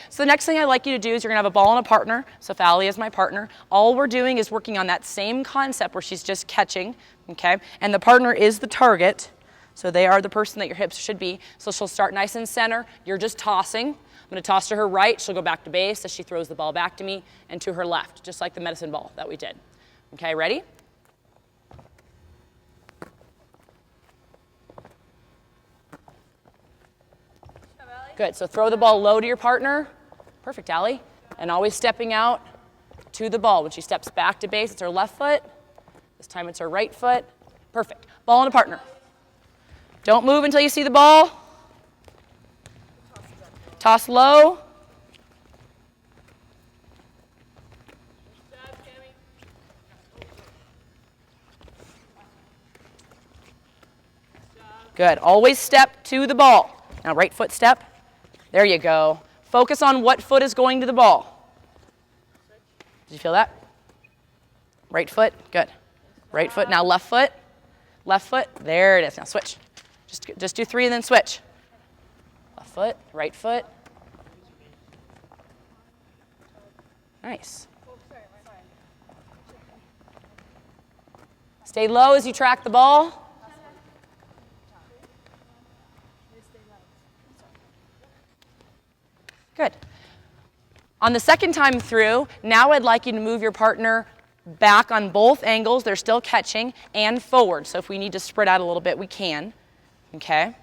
So the next thing I'd like you to do is you're going to have a ball and a partner. So if Allie is my partner, all we're doing is working on that same concept where she's just catching, okay? And the partner is the target. So they are the person that your hips should be. So she'll start nice in center. You're just tossing. I'm going to toss to her right. She'll go back to base as she throws the ball back to me, and to her left, just like the medicine ball that we did. Okay, ready? Good. So throw the ball low to your partner. Perfect, Allie. And always stepping out to the ball. When she steps back to base, it's her left foot. This time it's her right foot. Perfect. Ball and a partner. Don't move until you see the ball. Toss low. Good. Always step to the ball. Now right foot step. There you go. Focus on what foot is going to the ball. Did you feel that? Right foot. Good. Right foot. Now left foot. Left foot. There it is. Now switch. Just do 3 and then switch. Left foot. Right foot. Nice. Stay low as you track the ball. Good. On the second time through, now I'd like you to move your partner back on both angles. They're still catching, and forward. So if we need to spread out a little bit, we can. Okay?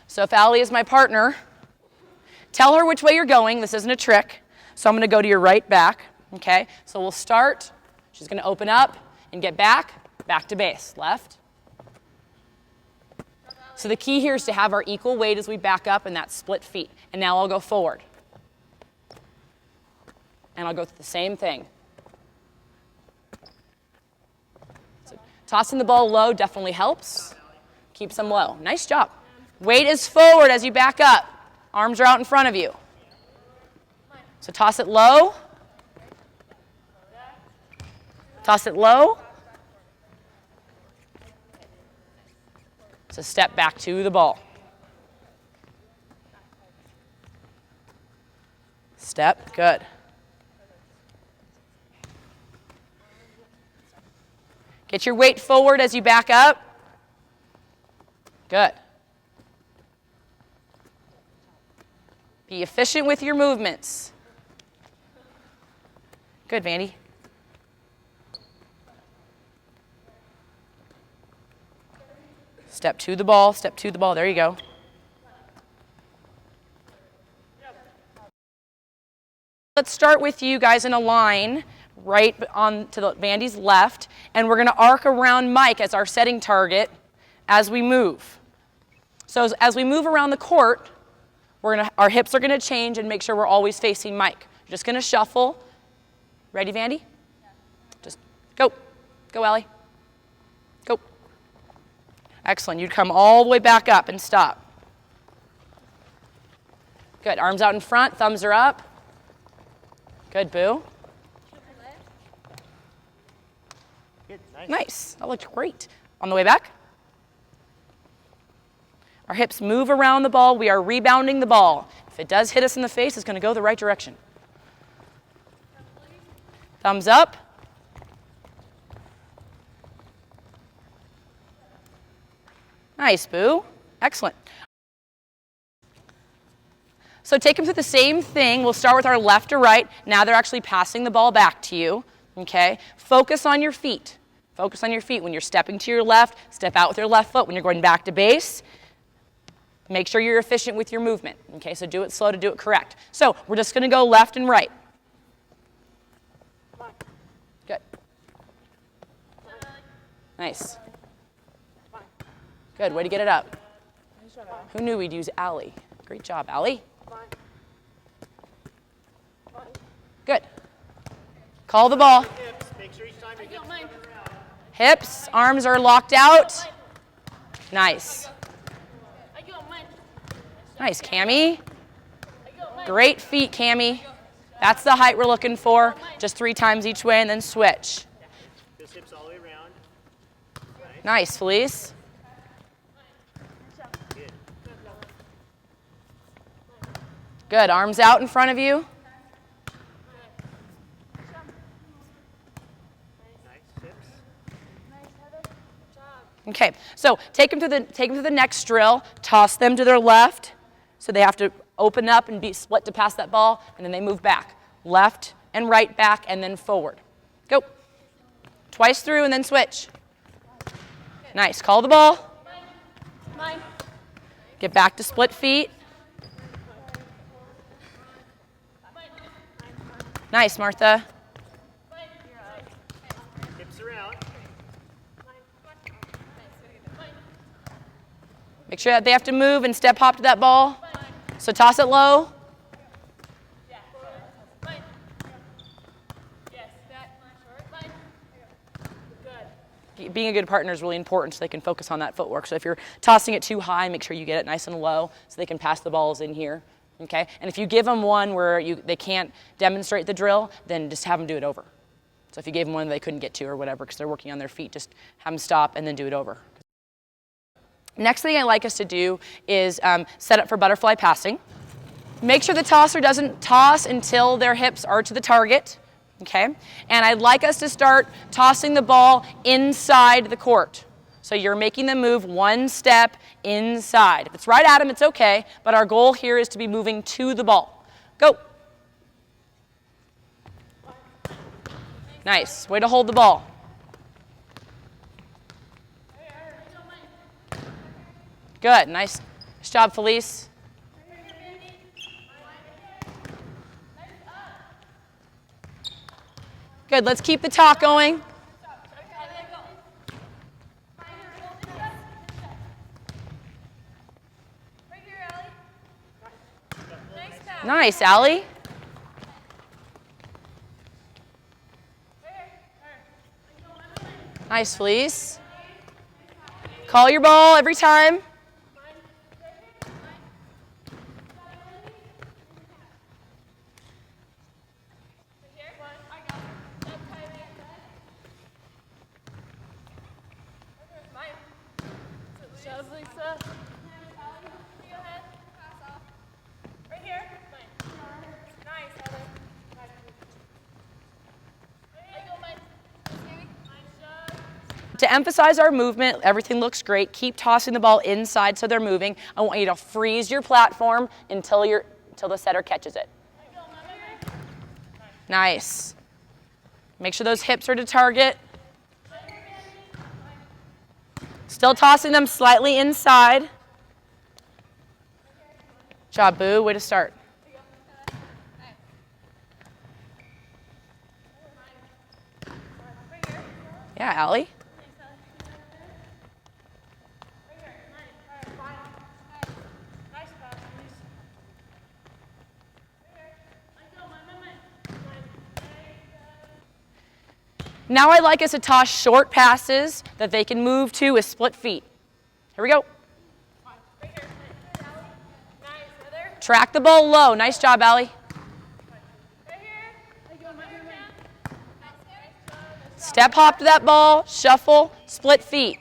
So if Allie is my partner, tell her which way you're going. This isn't a trick. So I'm going to go to your right back. Okay? So we'll start. She's going to open up and get back to base. Left. So the key here is to have our equal weight as we back up and that split feet. And now I'll go forward. And I'll go through the same thing. So tossing the ball low definitely helps. Keeps them low. Nice job. Weight is forward as you back up. Arms are out in front of you. So toss it low. Toss it low. So step back to the ball. Step, good. Get your weight forward as you back up. Good. Be efficient with your movements. Good, Vandy. Step to the ball, step to the ball. There you go. Let's start with you guys in a line right on to the Vandy's left, and we're going to arc around Mike as our setting target as we move. So as we move around the court, our hips are going to change and make sure we're always facing Mike. You're just going to shuffle. Ready, Vandy? Just go. Go, Allie. Go. Excellent. You'd come all the way back up and stop. Good. Arms out in front. Thumbs are up. Good, Boo. Nice. That looked great. On the way back. Our hips move around the ball. We are rebounding the ball. If it does hit us in the face, it's going to go the right direction. Thumbs up. Nice, Boo. Excellent. So take them through the same thing. We'll start with our left to right. Now they're actually passing the ball back to you. Okay? Focus on your feet. Focus on your feet. When you're stepping to your left, step out with your left foot. When you're going back to base, make sure you're efficient with your movement. Okay? So do it slow to do it correct. So we're just going to go left and right. Good. Nice. Good. Way to get it up. Who knew we'd use Allie? Great job, Allie. Good. Call the ball. Hips, arms are locked out. Nice. Nice, Cammie. Great feet, Cammie. That's the height we're looking for. Just 3 times each way and then switch. Nice, Felice. Good. Arms out in front of you. Okay, so take them to the next drill. Toss them to their left, so they have to open up and be split to pass that ball, and then they move back, left and right back, and then forward. Go. Twice through and then switch. Nice. Call the ball. Get back to split feet. Nice, Martha. Hips around. Make sure that they have to move and step hop to that ball. So toss it low. Being a good partner is really important so they can focus on that footwork. So if you're tossing it too high, make sure you get it nice and low so they can pass the balls in here. Okay? And if you give them one where they can't demonstrate the drill, then just have them do it over. So if you gave them one they couldn't get to or whatever because they're working on their feet, just have them stop and then do it over. Next thing I'd like us to do is set up for butterfly passing. Make sure the tosser doesn't toss until their hips are to the target. Okay? And I'd like us to start tossing the ball inside the court. So you're making them move one step inside. If it's right at them, it's okay, but our goal here is to be moving to the ball. Go. Nice. Way to hold the ball. Good. Nice job, Felice. Good. Let's keep the talk going. Nice, Allie. Nice, Felice. Call your ball every time. To emphasize our movement, everything looks great. Keep tossing the ball inside so they're moving. I want you to freeze your platform until the setter catches it. Nice. Make sure those hips are to target. Still tossing them slightly inside. Job, Boo. Way to start. Yeah, Allie. Now I'd like us to toss short passes that they can move to with split feet. Here we go. Track the ball low. Nice job, Allie. Step hop to that ball, shuffle, split feet.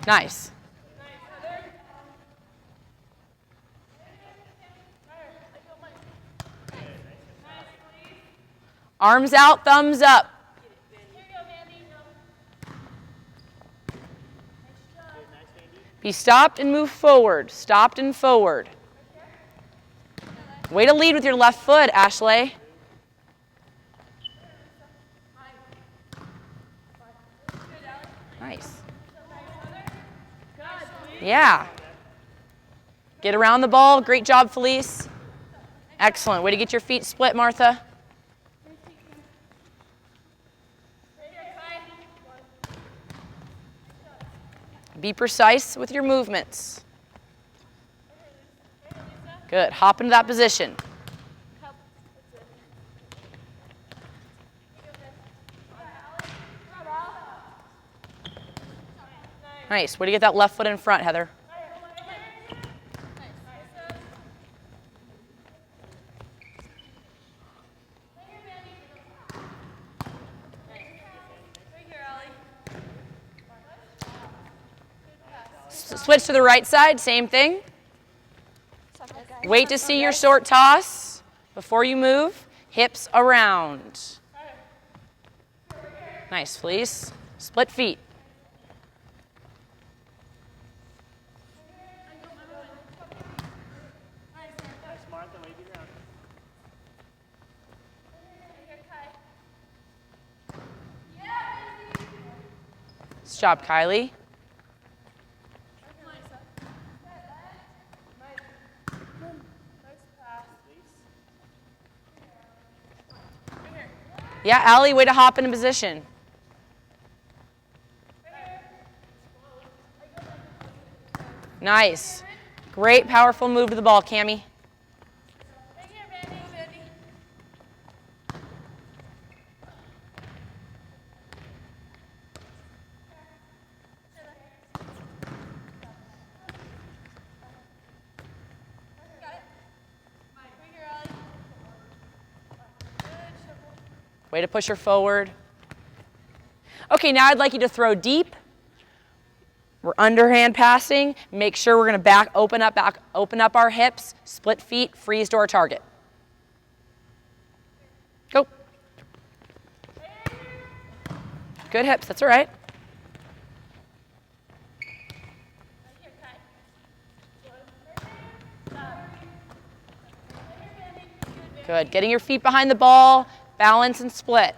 Nice. Arms out, thumbs up. Be stopped and move forward. Stopped and forward. Way to lead with your left foot, Ashley. Nice. Yeah. Get around the ball. Great job, Felice. Excellent. Way to get your feet split, Martha. Be precise with your movements. Good. Hop into that position. Nice. Way to get that left foot in front, Heather. Switch to the right side, same thing. Wait to see your short toss before you move. Hips around. Nice, Felice. Split feet. Nice job, Kylie. Yeah, Allie, way to hop into position. Nice. Great, powerful move to the ball, Cammie. Way to push her forward. Okay, now I'd like you to throw deep. We're underhand passing. Make sure we're going to open up our hips, split feet, freeze to our target. Go. Good hips, that's all right. Good, getting your feet behind the ball, balance and split.